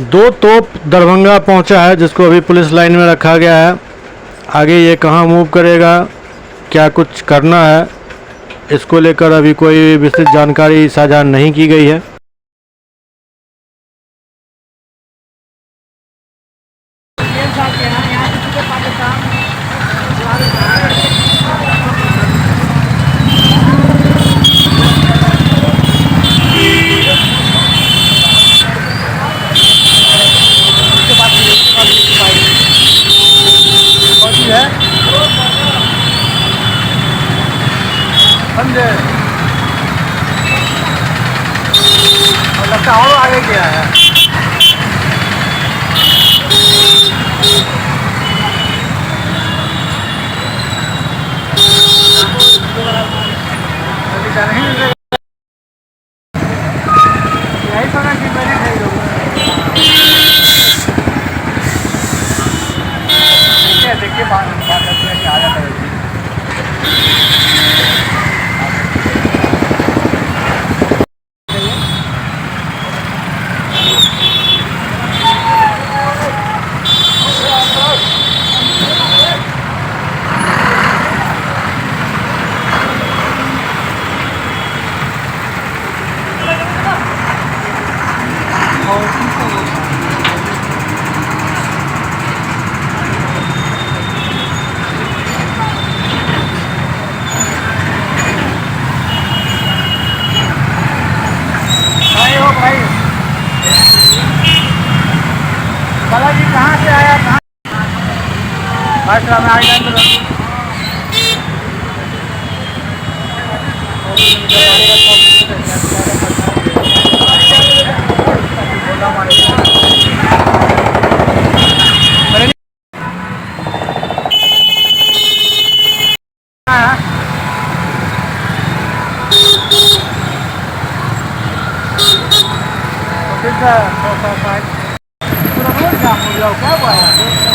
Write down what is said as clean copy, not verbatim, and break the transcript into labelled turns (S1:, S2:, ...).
S1: दो तोप दरभंगा पहुंचा है, जिसको अभी पुलिस लाइन में रखा गया है। आगे ये कहां मूव करेगा, क्या कुछ करना है, इसको लेकर अभी कोई विस्तृत जानकारी साझा नहीं की गई है।
S2: समझे और लगता और आगे गया है। यही समय की मैंने है देखिए बात करते हैं क्या आ जाता है। भाई बालाजी कहाँ से आया, कहाँ में आ गया पूरा रोड जाम हो गया, क्या हुआ है?